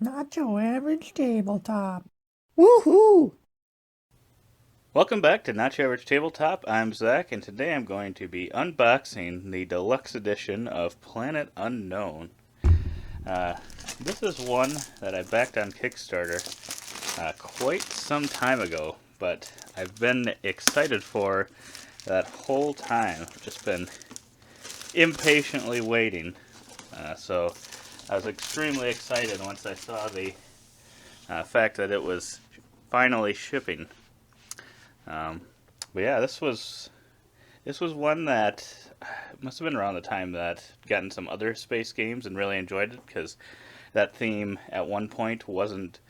Not your average tabletop. Woohoo! Welcome back to Not Your Average Tabletop. I'm Zach, and today I'm going to be unboxing the deluxe edition of Planet Unknown. Uh, this is one that I backed on Kickstarter quite some time ago, but I've been excited for that whole time. I've just been impatiently waiting. So I was extremely excited once I saw the fact that it was finally shipping. Um, but yeah, this was one that must have been around the time that I'd gotten some other space games and really enjoyed it because that theme at one point wasn't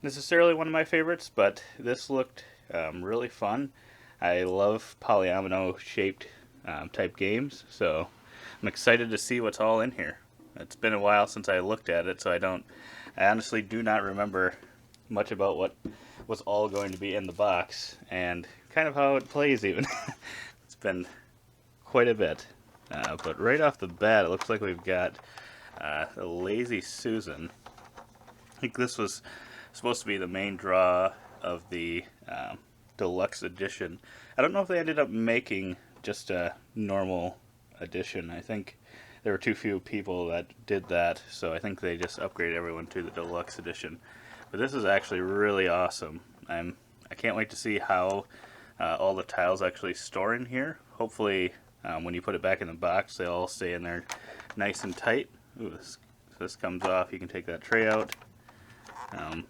necessarily one of my favorites, but this looked really fun. I love polyomino shaped type games, so I'm excited to see what's all in here. It's been a while since I looked at it, so I honestly do not remember much about what was all going to be in the box and kind of how it plays even. It's been quite a bit. But right off the bat, it looks like we've got a Lazy Susan. I think this was supposed to be the main draw of the deluxe edition. I don't know if they ended up making just a normal edition. I think there were too few people that did that, so I think they just upgraded everyone to the deluxe edition. But this is actually really awesome. I can't wait to see how all the tiles actually store in here. Hopefully, when you put it back in the box, they all stay in there nice and tight. Ooh, this comes off. You can take that tray out. Um,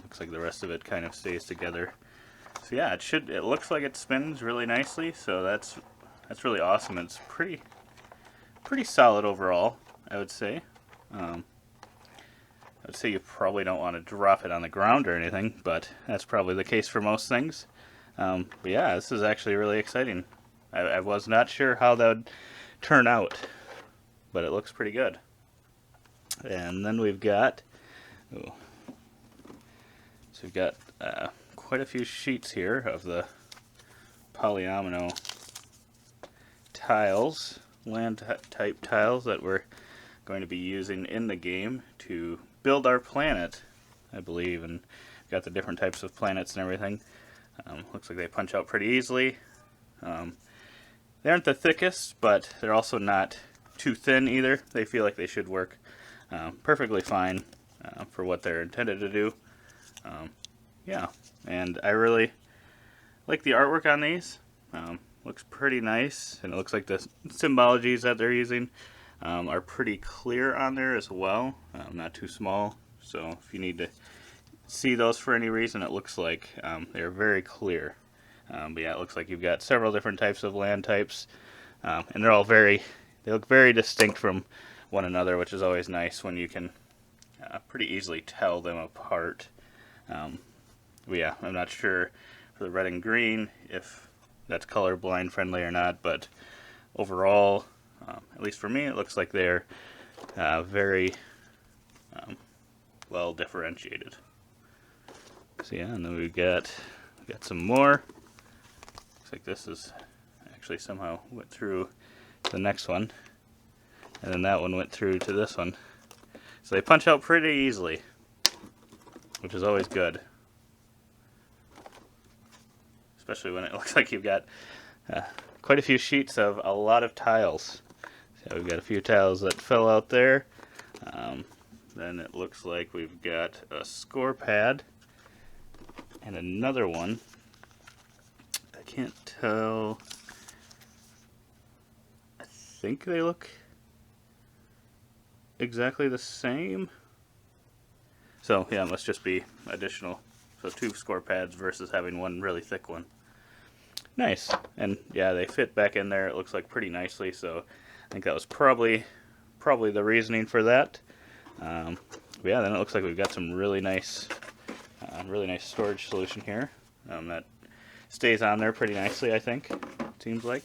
looks like the rest of it kind of stays together. So yeah, it looks like it spins really nicely. So that's really awesome. It's pretty solid overall, I would say. I would say you probably don't want to drop it on the ground or anything, but that's probably the case for most things. But yeah, this is actually really exciting. I was not sure how that would turn out, but it looks pretty good. And then we've got, ooh, so we've got quite a few sheets here of the polyomino tiles, land type tiles that we're going to be using in the game to build our planet, I believe, and got the different types of planets and everything. Looks like they punch out pretty easily. They aren't the thickest, but they're also not too thin either. They feel like they should work perfectly fine for what they're intended to do. Yeah, and I really like the artwork on these. Looks pretty nice, and it looks like the symbologies that they're using are pretty clear on there as well. Not too small, so if you need to see those for any reason, it looks like they're very clear. But yeah, it looks like you've got several different types of land types, and they look very distinct from one another, which is always nice when you can pretty easily tell them apart. But yeah, I'm not sure for the red and green if that's colorblind friendly or not, but overall, at least for me, it looks like they're very well differentiated. So yeah, and then we got some more. Looks like this is actually somehow went through the next one, and then that one went through to this one. So they punch out pretty easily, which is always good, especially when it looks like you've got uh, quite a few sheets of a lot of tiles. So we've got a few tiles that fell out there. Then it looks like we've got a score pad and another one. I can't tell. I think they look exactly the same. So yeah, it must just be additional. So two score pads versus having one really thick one. Nice. And yeah, they fit back in there. It looks like pretty nicely. So I think that was probably the reasoning for that. But yeah, then it looks like we've got some really nice storage solution here that stays on there pretty nicely. I think it seems like.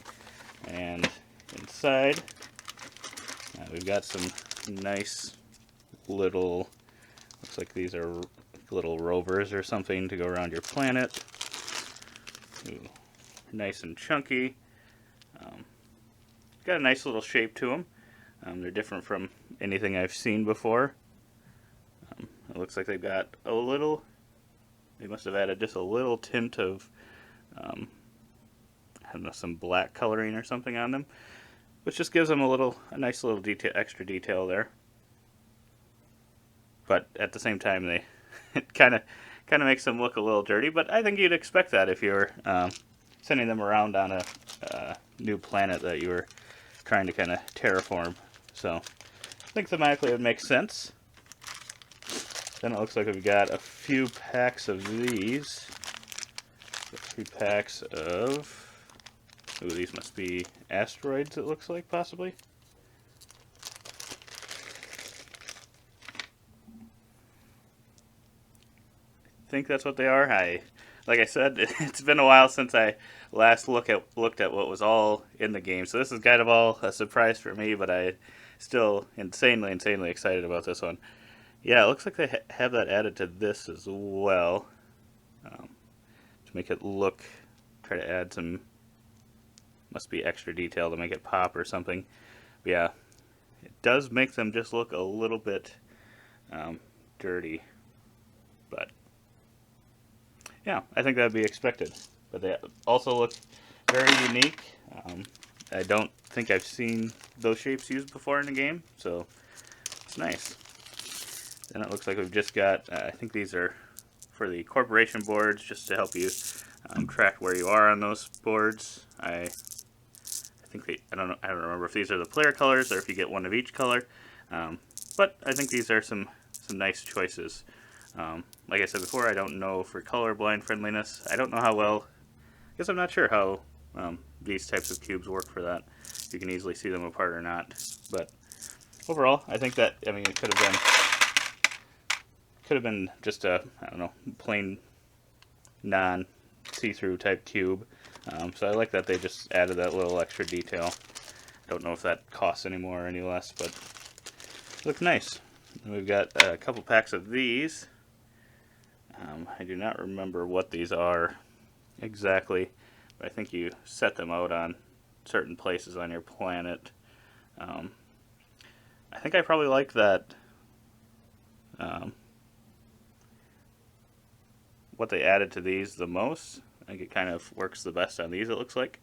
And inside, we've got some nice little. Looks like these are little rovers or something to go around your planet. Ooh, nice and chunky. Got a nice little shape to them. They're different from anything I've seen before. It looks like they've got a little, they must have added just a little tint of, I don't know, some black coloring or something on them, which just gives them a nice little extra detail there. But at the same time, it kind of makes them look a little dirty. But I think you'd expect that if you're sending them around on a new planet that you were trying to kind of terraform. So I think thematically it would make sense. Then it looks like we've got a few packs of these. A few packs of, ooh, these must be asteroids, it looks like, possibly. I think that's what they are. Like I said, it's been a while since I last looked at what was all in the game. So this is kind of all a surprise for me, but I still insanely excited about this one. Yeah, it looks like they have that added to this as well, to make it look. Try to add some, must be extra detail to make it pop or something. But yeah, it does make them just look a little bit dirty, but yeah, I think that would be expected. But they also look very unique. I don't think I've seen those shapes used before in the game, so it's nice. Then it looks like we've just got, I think these are for the corporation boards, just to help you track where you are on those boards. I think I don't remember if these are the player colors or if you get one of each color. But I think these are some nice choices. Like I said before, I don't know for colorblind friendliness. I don't know how well, I guess I'm not sure how these types of cubes work for that. You can easily see them apart or not. But overall, I think that, I mean, it could have been just a, I don't know, plain non-see-through type cube. So I like that they just added that little extra detail. I don't know if that costs any more or any less, but it looks nice. And we've got a couple packs of these. I do not remember what these are exactly, but I think you set them out on certain places on your planet. I think I probably like that, what they added to these the most. I think it kind of works the best on these, it looks like.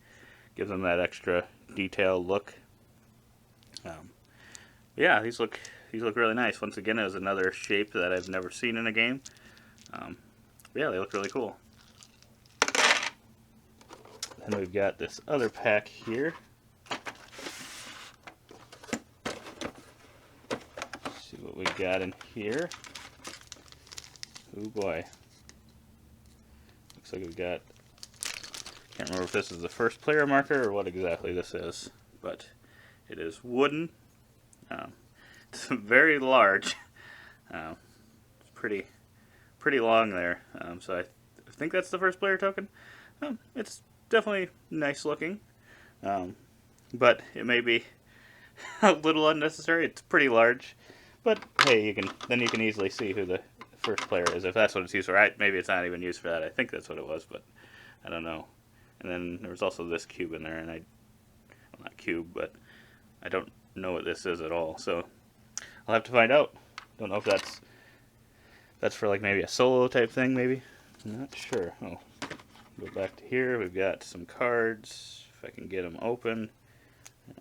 Gives them that extra detailed look. Yeah, these look really nice. Once again, it was another shape that I've never seen in a game. Yeah, they look really cool. Then we've got this other pack here. Let's see what we got in here. Oh boy. Looks like we've got, can't remember if this is the first player marker or what exactly this is, but it is wooden. It's very large. It's pretty long there. So I think that's the first player token. It's definitely nice looking, but it may be a little unnecessary. It's pretty large, but hey, you can easily see who the first player is if that's what it's used for. Maybe it's not even used for that. I think that's what it was, but I don't know. And then there was also this cube in there, and well, not cube, but I don't know what this is at all. So I'll have to find out. Don't know if that's for like maybe a solo type thing, maybe. I'm not sure. Oh, go back to here. We've got some cards. If I can get them open.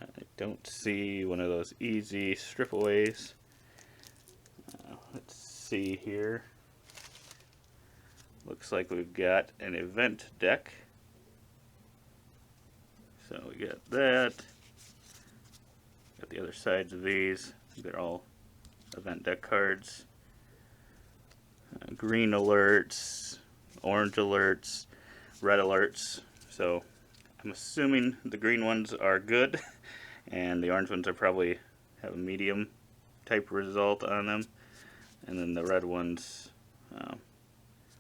I don't see one of those easy strip aways. Let's see here. Looks like we've got an event deck. So we got that. Got the other sides of these. They're all event deck cards. Green alerts, orange alerts, red alerts. So I'm assuming the green ones are good, and the orange ones are probably have a medium type result on them, and then the red ones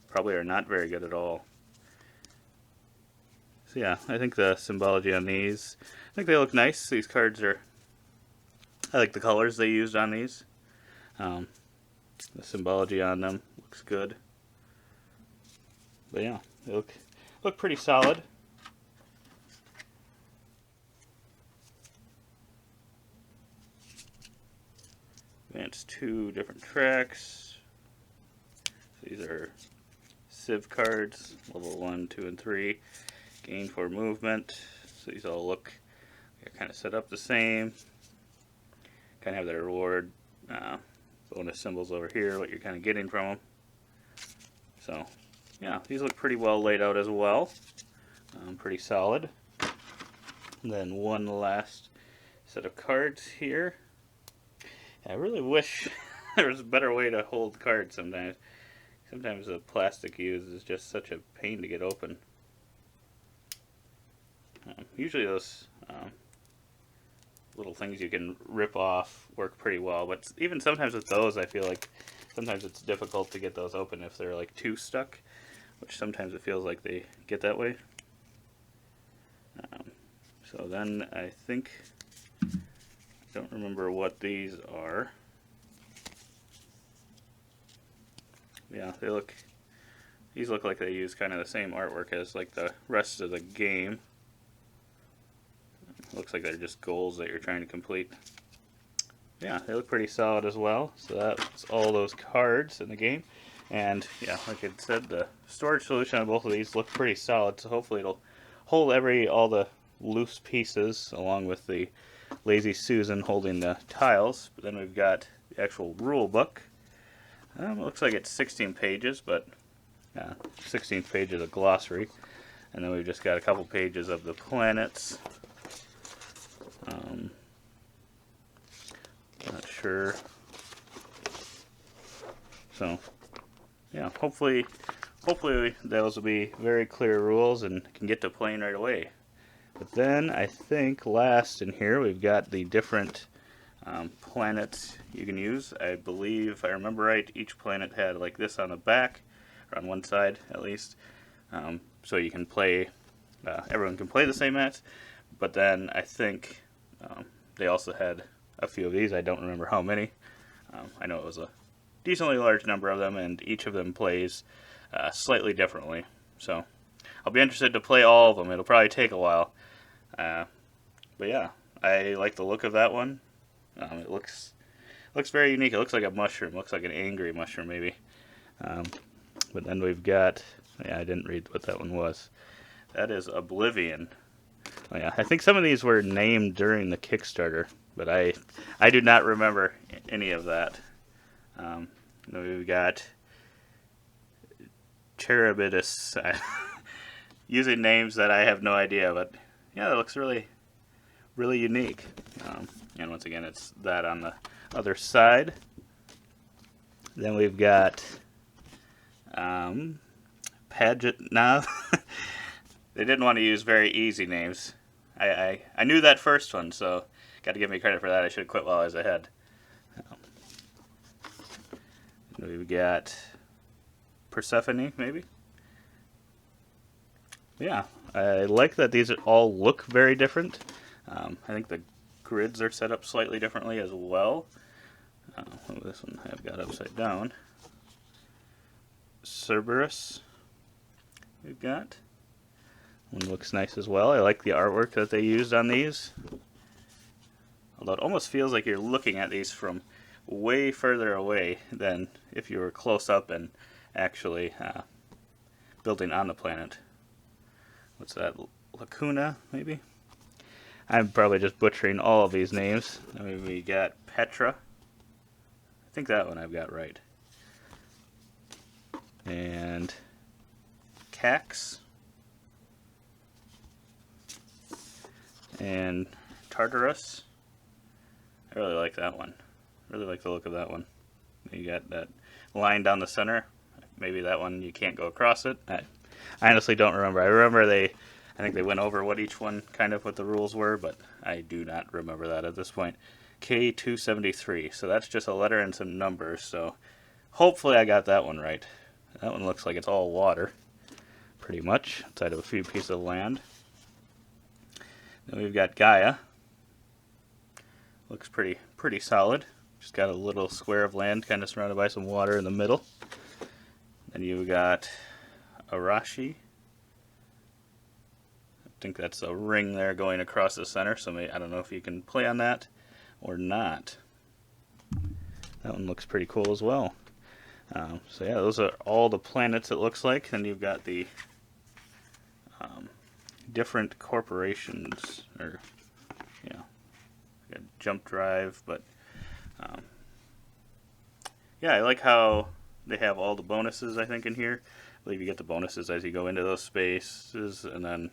probably are not very good at all. So yeah, I think the symbology on these, I think they look nice. These cards are, I like the colors they used on these. The symbology on them looks good. But yeah, they look pretty solid. Advance 2 different tracks. These are Civ cards, level 1, 2, and 3. Gain 4 movement. So these all look, they're kind of set up the same. Kind of have their reward bonus symbols over here, what you're kind of getting from them. So, yeah, these look pretty well laid out as well. Pretty solid. And then one last set of cards here. I really wish there was a better way to hold cards sometimes. Sometimes the plastic used is just such a pain to get open. Usually those little things you can rip off work pretty well, but even sometimes with those I feel like sometimes it's difficult to get those open if they're like too stuck, which sometimes it feels like they get that way. So then I think, I don't remember what these are. Yeah, these look like they use kind of the same artwork as like the rest of the game. Looks like they're just goals that you're trying to complete. Yeah, they look pretty solid as well. So that's all those cards in the game. And yeah, like I said, the storage solution on both of these look pretty solid. So hopefully it'll hold all the loose pieces along with the Lazy Susan holding the tiles. But then we've got the actual rule book. It looks like it's 16 pages, but 16th page of the glossary. And then we've just got a couple pages of the planets. Not sure. So, yeah, hopefully those will be very clear rules and can get to playing right away. But then I think last in here we've got the different planets you can use. I believe, if I remember right, each planet had like this on the back, or on one side at least. So you can play, everyone can play the same mats, but then I think they also had a few of these. I don't remember how many. I know it was a decently large number of them, and each of them plays slightly differently. So I'll be interested to play all of them. It'll probably take a while. But yeah, I like the look of that one. It looks very unique. It looks like a mushroom. It looks like an angry mushroom maybe. But then we've got, yeah, I didn't read what that one was. That is Oblivion. Oh, yeah, I think some of these were named during the Kickstarter, but I do not remember any of that. Then we've got Cherubidus, using names that I have no idea, but yeah, that looks really unique. And once again, it's that on the other side. Then we've got Paget. Now, they didn't want to use very easy names. I knew that first one, so got to give me credit for that. I should have quit while I was ahead. We've got Persephone, maybe? Yeah, I like that these all look very different. I think the grids are set up slightly differently as well. This one I've got upside down. Cerberus, we've got. One looks nice as well. I like the artwork that they used on these. Although it almost feels like you're looking at these from way further away than if you were close up and actually building on the planet. What's that? Lacuna, maybe? I'm probably just butchering all of these names. Then we got Petra. I think that one I've got right. And Cax. And Tartarus. I really like that one. Really like the look of that one. You got that line down the center. Maybe that one you can't go across it. I honestly don't remember. I think they went over what each one kind of what the rules were, but I do not remember that at this point. K273. So that's just a letter and some numbers. So hopefully I got that one right. That one looks like it's all water, pretty much, outside of a few pieces of land. Then we've got Gaia. Looks pretty solid. Just got a little square of land kind of surrounded by some water in the middle. Then you've got Arashi. I think that's a ring there going across the center, so maybe, I don't know if you can play on that or not. That one looks pretty cool as well. So yeah, those are all the planets it looks like. Then you've got the different corporations, or jump drive, but yeah, I like how they have all the bonuses, I think, in here. I believe you get the bonuses as you go into those spaces, and then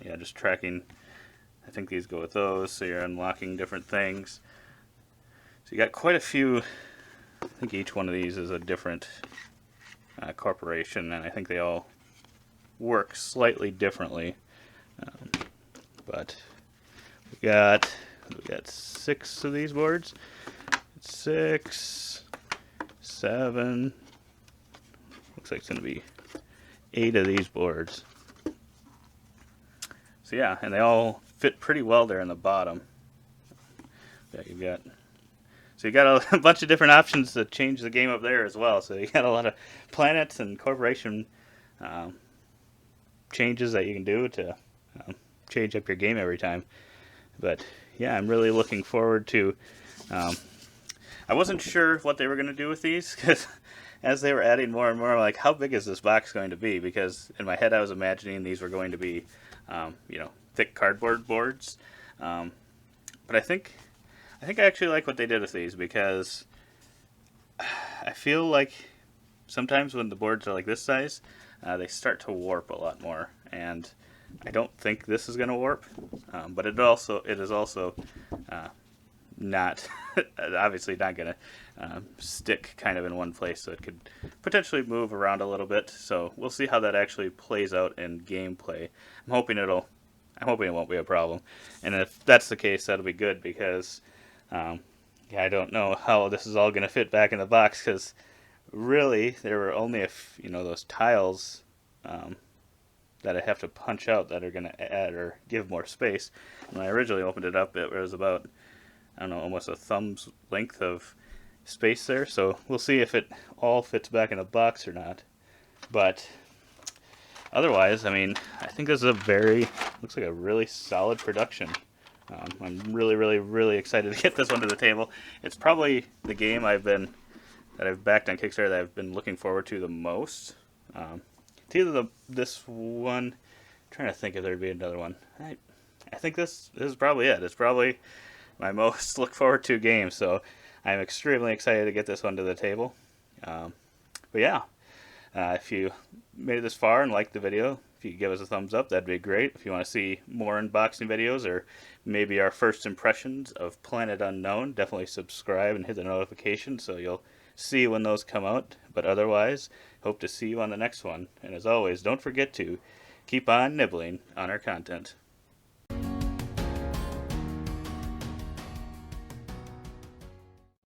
yeah, just tracking. I think these go with those, so you're unlocking different things. So you got quite a few. I think each one of these is a different corporation, and I think they all work slightly differently. But we got 6 of these boards. 6, 7. Looks like it's going to be 8 of these boards. So yeah, and they all fit pretty well there in the bottom. Yeah, you got a bunch of different options to change the game up there as well. So you got a lot of planets and corporation changes that you can do to change up your game every time. But yeah, I'm really looking forward to. I wasn't sure what they were going to do with these, because as they were adding more and more, I'm like, how big is this box going to be? Because in my head, I was imagining these were going to be, thick cardboard boards. But I think I actually like what they did with these, because I feel like sometimes when the boards are like this size, they start to warp a lot more, and I don't think this is going to warp. But it is also not obviously not going to stick kind of in one place, so it could potentially move around a little bit. So we'll see how that actually plays out in gameplay. I'm hoping it won't be a problem, and if that's the case, that'll be good, because yeah, I don't know how this is all going to fit back in the box, because really there were only those tiles that I have to punch out that are going to add or give more space. When I originally opened it up, it was about, I don't know, almost a thumb's length of space there. So we'll see if it all fits back in the box or not. But otherwise, I mean, I think this is looks like a really solid production. I'm really, really, really excited to get this one to the table. It's probably the game that I've backed on Kickstarter that I've been looking forward to the most. It's either this one. I'm trying to think if there'd be another one. I think this is probably it. It's probably my most look forward to game. So I'm extremely excited to get this one to the table. But yeah, if you made it this far and liked the video, if you could give us a thumbs up, that'd be great. If you want to see more unboxing videos, or maybe our first impressions of Planet Unknown, definitely subscribe and hit the notification so you'll see when those come out. But otherwise, hope to see you on the next one. And as always, don't forget to keep on nibbling on our content.